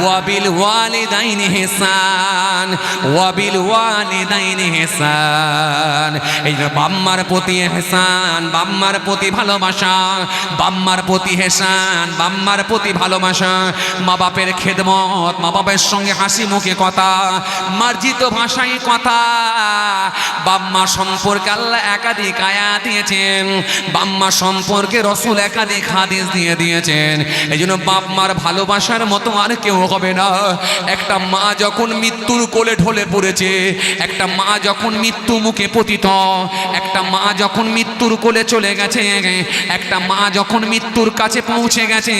ওয়াবিল ওয়ালিদাইনি ইহসান, ওয়াবিল ওয়ালিদাইনি ইহসান। এই যে বাম্মার প্রতি ইহসান, বাম্মার প্রতি ভালোবাসা, বাম্মার প্রতি ইহসান, বাম্মার প্রতি ভালোবাসা, মা বাপের খেদমত, মা বাপের সঙ্গে হাসি মুখে কথা, মার্জিত ভাষায় কথা। বাম্মা সম্পর্কে আল্লাহ একাধিক আয়াত দিয়েছেন, বাম্মা সম্পর্কে রাসূল একাধিক হাদিস দিয়ে দিয়েছেন। এইজন্য বাপ মার ভালোবাসার মতো আর কেউ হবে না। একটা মা যখন মৃত্যুর কোলে ঢলে পড়েছে, একটা মা যখন মৃত্যু মুখে পতিত, একটা মা যখন মৃত্যুর কোলে চলে গেছে, একটা মা যখন মৃত্যুর কাছে পৌঁছে গেছে,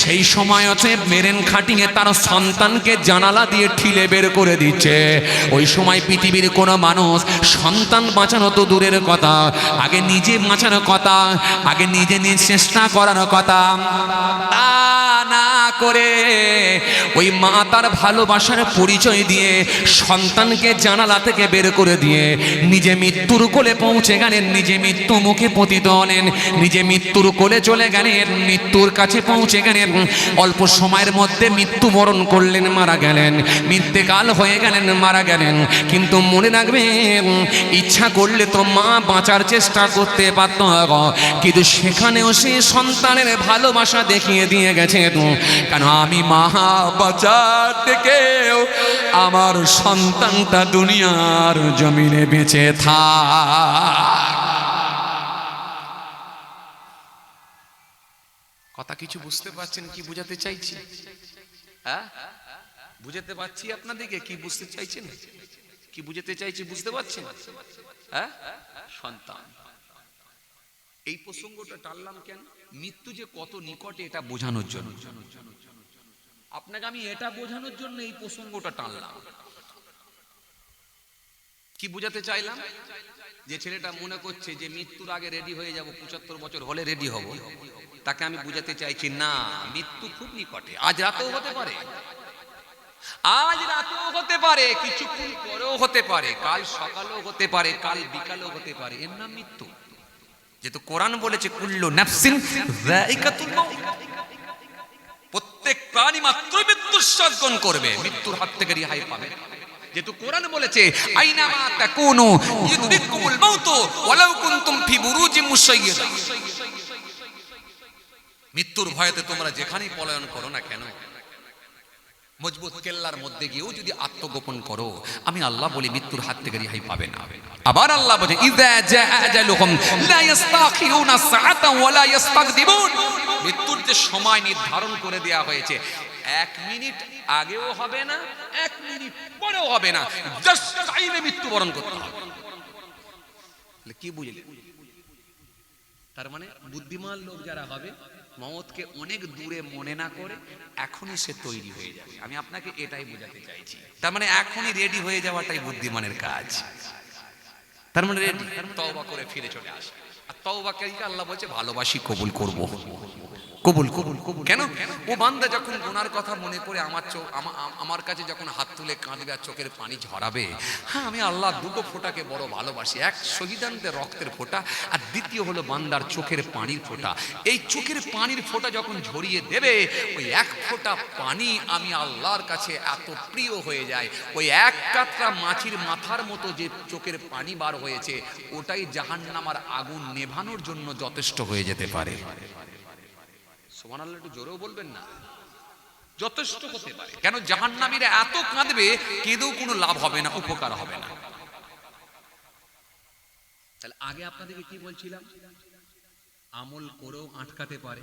সেই সময় হচ্ছে মেরেন খাটিয়ে তার সন্তানকে জানালা দিয়ে ঠিলে বের করে দিচ্ছে। ওই সময় পৃথিবীর কোনো মানুষ সন্তান বাঁচানো তো দূরের কথা, আগে নিজে বাঁচানোর কথা, আগে নিজে চেষ্টা করার কথা। তা না করে ওই মা তার ভালোবাসার পরিচয় দিয়ে সন্তানকে জানালা থেকে বের করে দিয়ে নিজে মৃত্যুর কোলে পৌঁছে গেলেন, নিজে মৃত্যু মুখে পতিত হলেন, নিজে মৃত্যুর কোলে চলে গেলেন, মৃত্যুর কাছে পৌঁছে গেলেন। অল্প সময়ের মধ্যে মৃত্যুবরণ করলেন, মারা গেলেন, মৃত্যুকাল হয়ে গেলেন, মারা গেলেন। কিন্তু মনে রাখবেন, ইচ্ছা করলে তো মা বাঁচার চেষ্টা করতে পারত, কিন্তু সেখানেও সে সন্তানের ভালোবাসা দেখিয়ে দিয়ে গেছে। কেন আমি মা বাঁচাতে গেও আমার সন্তানটা দুনিয়ার জমিনে বেঁচে থাক। কথা কিছু বুঝতে পারছেন কি বুঝাতে চাইছি? হ্যাঁ, বুঝাতে পারছি আপনাদেরকে কি বুঝতে চাইছেন, কি বুঝাতে চাইছি বুঝতে পারছেন? হ্যাঁ, সন্তান। এই প্রসঙ্গটা টানলাম কেন? মৃত্যু যে কত নিকটে এটা বোঝানোর জন্য, আপনাকে আমি এটা বোঝানোর জন্য এই প্রসঙ্গটা টানলাম। কি বুঝাতে চাইলাম? যে ছেলেটা মনে করছে যে মৃত্যুর আগে রেডি হয়ে যাব, 75 বছর হলে রেডি হব, তাকে আমি বুঝাতে চাইছি না, মৃত্যু খুব নিকটে। আজ রাতেও হতে পারে, আজ রাতেও হতে পারে, কিছুক্ষণ পরেও হতে পারে, কাল সকালেও হতে পারে, কাল বিকালেও হতে পারে। এর নাম মৃত্যু। যেহেতু কোরআন বলেছে কুল্লু নাফসিন যায়িকাতুল মাউত, প্রত্যেক প্রাণী মাত্রই মৃত্যুর স্বাদ গ্রহণ করবে, মৃত্যুর হাত থেকে রেহাই পাবে। যেহেতু কোরআন বলেছে আইনামা তাকুনু ইউদরিকুমুল মাউত ওয়ালাউ কুনতুম ফি বুরুজিম মুশাইয়্যাদা, মৃত্যুর ভয়তে তোমরা যেখানেই পলায়ন করো না কেন, মজবুত কেল্লার মধ্যে গিয়েও যদি আত্মগোপন করো, আমি আল্লাহ বলি মৃত্যুর হাত থেকে রেহাই পাবে না। আবার আল্লাহ বলে ইযা জাআ আজালুহুম লা ইস্তাখিরুনা সাআতান ওয়া লা ইস্তাকদিমুন, মৃত্যুর যে সময় নির্ধারণ করে দেওয়া হয়েছে, 1 মিনিট আগেও হবে না, 1 মিনিট পরেও হবে না, জাস্ট টাইমে মৃত্যুবরণ করতে হবে। কি বুঝলি? তার মানে বুদ্ধিমান লোক যারা হবে, মওতকে অনেক দূরে মনে না করে এখনই সে তৈরি হয়ে যাবে। আমি আপনাকে এটাই বোঝাতে চাইছি। তার মানে এখনই রেডি হয়ে যাওয়াটাই বুদ্ধিমানের কাজ। তার মানে রেডি, তওবা করে ফিরে চলে আসে। আর তওবাকে আল্লাহ বলছে ভালোবাসি, কবুল করব। কবুল কবুল কবুল। কেন? ও বান্দা যখন গুনার কথা মনে করে আমার কাছে যখন হাত তুলে কাঁদবে আর চোখের পানি ঝরাবে, হ্যাঁ আমি আল্লাহ দুটো ফোঁটাকে বড় ভালোবাসি। এক শহীদানদের রক্তের ফোঁটা, আর দ্বিতীয় হলো বান্দার চোখের পানির ফোঁটা। এই চোখের পানির ফোঁটা যখন ঝরিয়ে দেবে, ওই এক ফোঁটা পানি আমি আল্লাহর কাছে এত প্রিয় হয়ে যায়, ওই এক কাতরা মাছির মাথার মতো যে চোখের পানি বার হয়েছে, ওটাই জাহান্নামের আগুন নেভানোর জন্য যথেষ্ট হয়ে যেতে পারে। সুবহানাল্লাহ, একটু জোরেও বলবেন না? যথেষ্ট হতে পারে। কেন? জাহান্নামীরা এত কাঁদবে, কেঁদেও কোনো লাভ হবে না, উপকার হবে না। তাহলে আগে আপনাদেরকে কি বলছিলাম? আমল করেও আটকাতে পারে,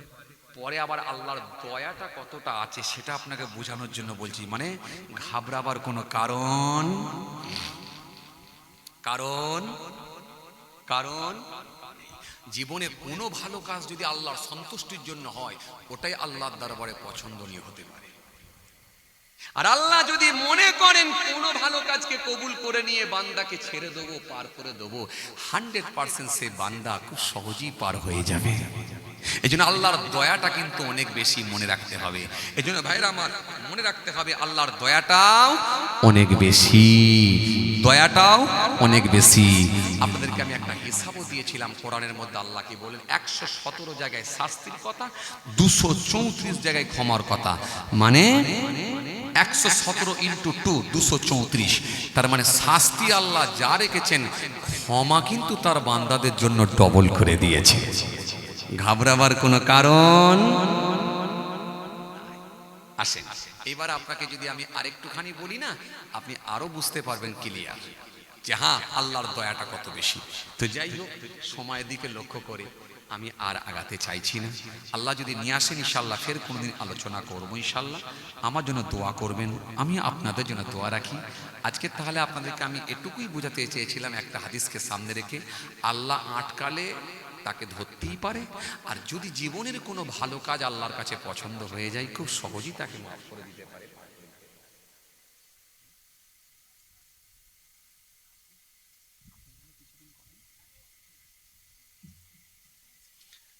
পরে আবার আল্লাহর দয়াটা কতটা আছে সেটা আপনাকে বোঝানোর জন্য বলছি। মানে ঘাবড়াবার কোনো কারণ কারণ কারণ জীবনে কোনো ভালো কাজ যদি আল্লাহর সন্তুষ্টির জন্য হয়, ওটাই আল্লাহর দরবারে পছন্দনীয় হতে পারে। আর আল্লাহ যদি মনে করেন কোনো ভালো কাজকে কবুল করে নিয়ে বান্দাকে ছেড়ে দেবো, পার করে দেবো, 100% সে বান্দা খুব সহজেই পার হয়ে যাবে। এই জন্য আল্লাহর দয়াটা কিন্তু অনেক বেশি মনে রাখতে হবে। এই জন্য ভাইরা আমার, মনে রাখতে হবে আল্লাহর দয়াটাও অনেক বেশি, দয়াটাও অনেক বেশি। আপনাদেরকে আমি একটা হিসাবও দিয়েছিলাম, কোরআনের মধ্যে আল্লাহ কি বলেন? 117 জায়গায় শাস্তির কথা, 234 জায়গায় ক্ষমার কথা। মানে 117 × 2 234। তার মানে শাস্তি আল্লাহ যা রেখেছেন, ক্ষমা কিন্তু তার বান্দাদের জন্য ডবল করে দিয়েছে। ঘাবড়াবার কোনো কারণ আসে। এবার আপনাকে যদি আমি আরেকটুখানি বলি না, আপনি আরো বুঝতে পারবেন ক্লিয়ার যে হ্যাঁ আল্লাহর দয়াটা কত বেশি। তো যাই হোক, সময়ের দিকে লক্ষ্য করে আমি আর আগাতে চাইছি না। আল্লাহ যদি নিয়ে আসেন ইনশাল্লাহ ফের কোনোদিন আলোচনা করবো ইনশাল্লাহ। আমার জন্য দোয়া করবেন, আমি আপনাদের জন্য দোয়া রাখি। আজকে তাহলে আপনাদেরকে আমি এটুকুই বোঝাতে চেয়েছিলাম, একটা হাদিসকে সামনে রেখে, আল্লাহ আটকালে তাকে ধরতেই পারে, আর যদি জীবনের কোনো ভালো কাজ আল্লাহর কাছে পছন্দ হয়ে যায়, খুব সহজেই তাকে মাফ করে দিতে পারে।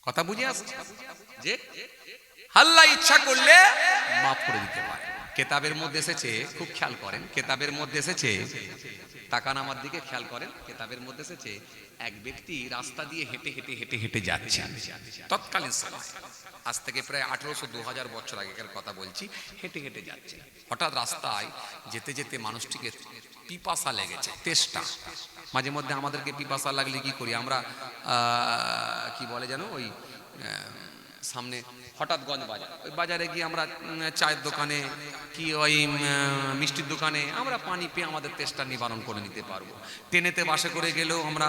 কথা বুঝে আসছে যে আল্লাহ ইচ্ছা করলে মাফ করে দিতে পারে। কেতাবের মধ্যে এসেছে, খুব খেয়াল করেন, কেতাবের মধ্যে এসেছে, তাকান আমার দিকে, খেয়াল করেন, কেতাবের মধ্যে এসেছে এক ব্যক্তি রাস্তা দিয়ে হেঁটে হেঁটে হেঁটে হেঁটে যাচ্ছে তৎকালীন সময়, আজ থেকে প্রায় 1800-2000 বছর আগেকার কথা বলছি। হেঁটে হেঁটে যাচ্ছে, হঠাৎ রাস্তায় যেতে যেতে মানুষটিকে পিপাসা লেগেছে, তেষ্টা। মাঝে মধ্যে আমাদেরকে পিপাসা লাগলে কি করি আমরা? কি বলে যেন, ওই সামনে হঠাৎগঞ্জ বাজার, ওই বাজারে গিয়ে আমরা চায়ের দোকানে কি ওই মিষ্টির দোকানে আমরা পানি পেয়ে আমাদের তেষ্টা নিবারণ করে নিতে পারবো। ট্রেনেতে বাসে করে গেলেও আমরা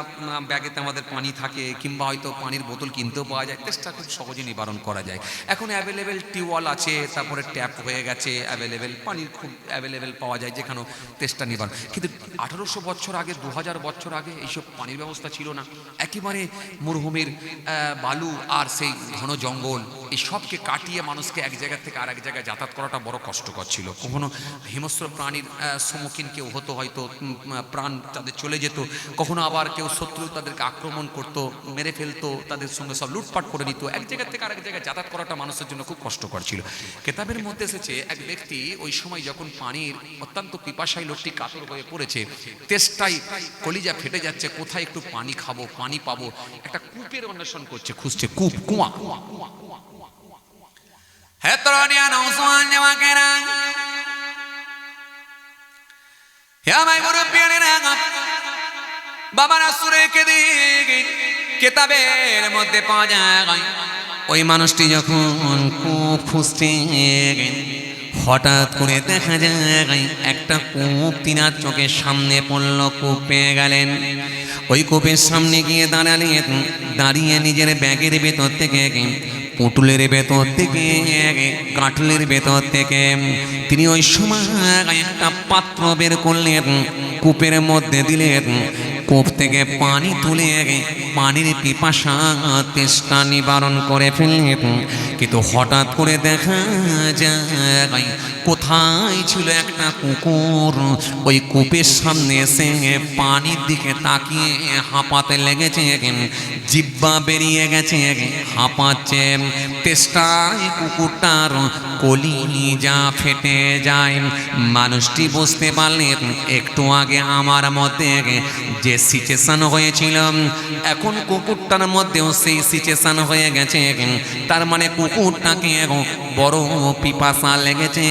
ব্যাগেতে আমাদের পানি থাকে, কিংবা হয়তো পানির বোতল কিনতেও পাওয়া যায়, তেষ্টা খুব সহজে নিবারণ করা যায়। এখন অ্যাভেলেবেল টিউবওয়েল আছে, তারপরে ট্যাপ হয়ে গেছে, অ্যাভেলেবেল পানির খুব অ্যাভেলেবেল পাওয়া যায়, যেখানেও তেষ্টা নিবারণ। কিন্তু 1800 বছর আগে, 2000 বছর আগে এইসব পানির ব্যবস্থা ছিল না। একেবারে মরুভূমির বালু আর সেই ঘন জঙ্গল, এই সবকে কাটিয়ে মানুষকে এক জায়গা থেকে আর এক জায়গায় যাতায়াত করাটা বড় কষ্টকর ছিল। কখনো হিংস্র প্রাণীর সম্মুখীন কেউ হতো, হয়তো প্রাণ তাদের চলে যেত। কখনো আবার কেউ শত্রু তাদেরকে আক্রমণ করতো, মেরে ফেলতো, তাদের সঙ্গে সব লুটপাট করে নিত। এক জায়গা থেকে আরেক জায়গায় যাতায়াত করাটা মানুষের জন্য খুব কষ্টকর ছিল। কেতাবের মধ্যে এসেছে এক ব্যক্তি ওই সময় যখন পানির অত্যন্ত পিপাসায়, লোকটি কাতর হয়ে পড়েছে, তেষ্টায় কলিজা ফেটে যাচ্ছে, কোথায় একটু পানি খাবো, পানি পাবো, একটা কূপের অন্বেষণ করছে, খুঁজছে কূপ, কুয়া। কেতাবের মধ্যে পাওয়া যায় ওই মানুষটি যখন কূপ খুঁজতে, হঠাৎ করে দেখা যায় একটা কূপ তিনার চোখের সামনে পড়ল। কূপ পেয়ে গেলেন, ওই কূপের সামনে গিয়ে দাঁড়িয়ে নিজের ব্যাগের ভেতর থেকে পুতুলের ভেতর থেকে, কাঁটলের ভেতর থেকে তিনি ওই সময় একটা পাত্র বের করলেন, কূপের মধ্যে দিলেন, কূপ থেকে পানি তুলে পানির পিপাসা তেষ্টা নিবারণ করে ফেললেন। কিন্তু হঠাৎ করে দেখা যায় কোথায় ছিল একটা কুকুর, ওই কূপের সামনে এসে পানির দিকে তাকিয়ে হাঁপাতে লেগেছে, জিহ্বা বেরিয়ে গেছে, হাঁপাচ্ছে। তেষ্টায় কুকুরটার কলিজা ফেটে যায়। মানুষটি বুঝতে পারলেন একটু আগে আমার মধ্যে যে সিচুয়েশন হয়েছিল, এখন কুকুরটার মধ্যেও সেই সিচুয়েশন হয়ে গেছে। তার মানে কুকুরটাকে বড় পিপাসা লেগেছে।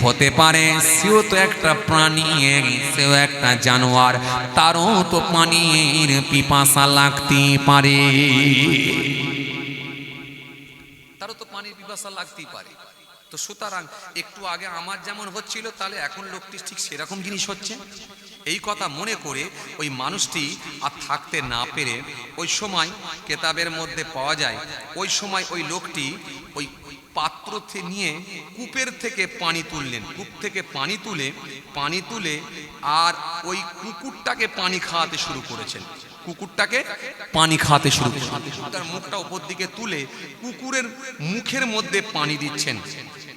হতে পারে সেও তো একটা প্রাণী, সেও একটা জানোয়ার, তারও তো পানির পিপাসা লাগতেই পারে, তারও তো পানির পিপাসা লাগতেই পারে। তো সুতরাং একটু আগে আমার যেমন হচ্ছিল, তাহলে এখন লোকটি ঠিক সেরকম জিনিস হচ্ছে। এই কথা মনে করে ওই মানুষটি আর থাকতে না পেরে ওই সময় কেতাবের মধ্যে পাওয়া যায়, ওই সময় ওই লোকটি ওই পাত্র নিয়ে কূপের থেকে পানি তুললেন, কূপ থেকে পানি তুলে আর ওই কুকুরটাকে পানি খাওয়াতে শুরু করেছেন, কুকুরটাকে পানি খাওয়াতে শুরু করেছেন। তার মুখটা উপর দিকে তুলে কুকুরের মুখের মধ্যে পানি দিচ্ছেন,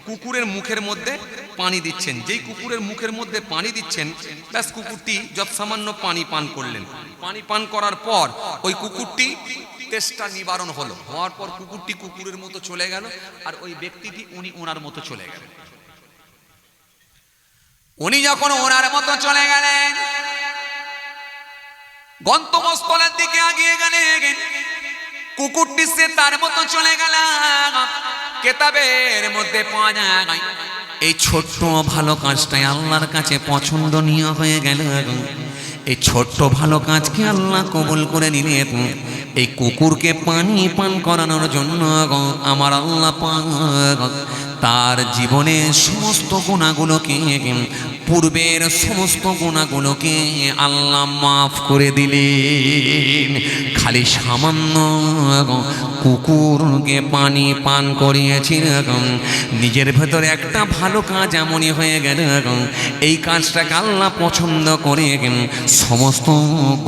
কুকুরের মুখের মধ্যে পানি দিচ্ছেন। যেই কুকুরের মুখের মধ্যে পানি দিচ্ছেন, ব্যাস কুকুরটি যত সামান্য পানি পান করলেন। পানি পান করার পর ওই কুকুরটি তেষ্টা নিবারণ হলো, হওয়ার পর কুকুরটি কুকুরের মতো চলে গেল, আর ওই ব্যক্তিটি উনি ওনার মতো চলে গেলেন। উনি যখন ওনার মতো চলে গেলেন, গন্তব্যস্থলের দিকে এগিয়ে গেলেন, কুকুরটি সে তার মতো চলে গেল। কেতাবের মধ্যে পাওয়া যায় এই ছোট্ট ভালো কাজটাই আল্লাহর কাছে পছন্দনীয় হয়ে গেল। এই ছোট্ট ভালো কাজকে আল্লাহ কবুল করে নিলেন। এই কুকুরকে পানি পান করানোর জন্য আমার আল্লাহ পাক তার জীবনের সমস্ত গুনাহগুলোকে, পূর্বের সমস্ত গুনাহগুলোকে আল্লাহ মাফ করে দিলেন। খালি সামান্য কুকুরকে পানি পান করিয়েছিল, নিজের ভেতরে একটা ভালো কাজ এমনই হয়ে গেল, এই কাজটাকে আল্লাহ পছন্দ করে সমস্ত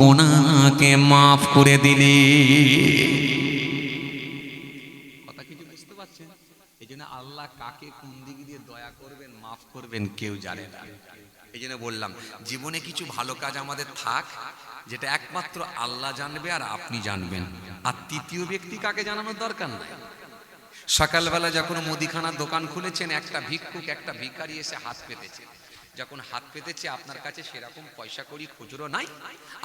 গুনাহকে মাফ করে দিলেন। কথা কিছু বুঝতে পারছেন? এই জন্য আল্লাহ কাকে কোন দিক দিয়ে দয়া করবেন, মাফ করবেন কেউ জানে না। এই জন্য বললাম জীবনে কিছু ভালো কাজ আমাদের থাক, যেটা একমাত্র আল্লাহ জানবে আর আপনি জানবেন, আর তৃতীয় ব্যক্তি কাকে জানানোর দরকার নাই। সকালবেলা যখন মুদিখানার দোকান খুলেছেন, একটা ভিক্ষুক একটা ভিখারি এসে হাত পেতেছে। যখন হাত পেতেছে আপনার কাছে সেরকম পয়সা কড়ি খুচরো নাই,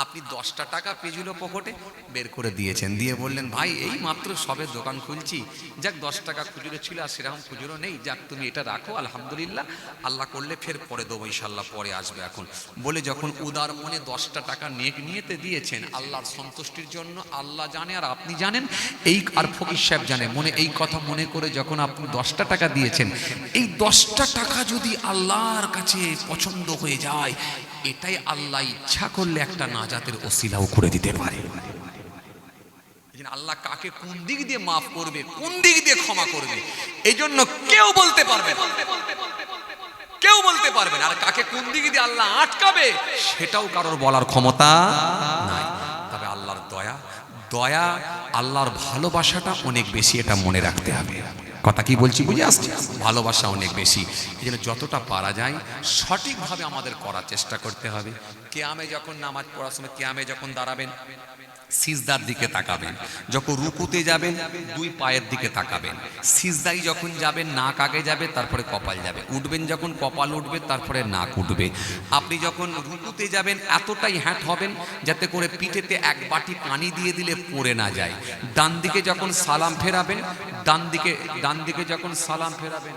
আপনি 10টা টাকা পেজুলো পকেটে বের করে দিয়েছেন, দিয়ে বললেন ভাই এই মাত্র সবে দোকান খুলছি, যাক 10 টাকা খুচরো ছিল আর সেরকম খুচরো নেই, যাক তুমি এটা রাখো, আলহামদুলিল্লাহ, আল্লাহ করলে ফের পরে দেবো ইনশাল্লাহ, পরে আসবে এখন বলে যখন উদার মনে 10টা টাকা নিয়েতে দিয়েছেন আল্লাহর সন্তুষ্টির জন্য, আল্লাহ জানে আর আপনি জানেন, এই আর ফকির সাহেব জানে, মনে এই কথা মনে করে যখন আপনি 10টা টাকা দিয়েছেন, এই 10টা টাকা যদি আল্লাহর কাছে পছন্দ হয়ে যায়, এটাই আল্লাহ ইচ্ছা করলে একটা নাজাতের ওসিলাও করে দিতে পারে। আল্লাহ কাকে কোন দিক দিয়ে মাফ করবে, কোন দিক দিয়ে ক্ষমা করবে, এই জন্য কেউ বলতে পারবে না, কেউ বলতে পারবে না। আর কাকে কোন দিক দিয়ে আল্লাহ আটকাবে সেটাও কারোর বলার ক্ষমতা নাই। তবে আল্লাহর দয়া, আল্লাহর ভালোবাসাটা অনেক বেশি, এটা মনে রাখতে হবে। কথা কি বলছি বুঝে আসছে? ভালোবাসা অনেক বেশি, এই জন্য যতটা পারা যায় সঠিকভাবে আমাদের করার চেষ্টা করতে হবে। কিয়ামে যখন নামাজ পড়ার সময় কিয়ামে যখন দাঁড়াবেন, সিজদার দিকে তাকাবেন, যখন রুকুতে যাবেন 2 পায়ের দিকে তাকাবেন, সিজদায় যখন যাবেন নাক আগে যাবে, তারপরে কপাল যাবে, উঠবেন যখন কপাল উঠবে, তারপরে নাক উঠবে। আপনি যখন রুকুতে যাবেন এতটাই হ্যাট হবেন যাতে করে পিঠেতে 1 বাটি পানি দিয়ে দিলে পড়ে না যায়। ডান দিকে যখন সালাম ফেরাবেন, ডান দিকে যখন সালাম ফেরাবেন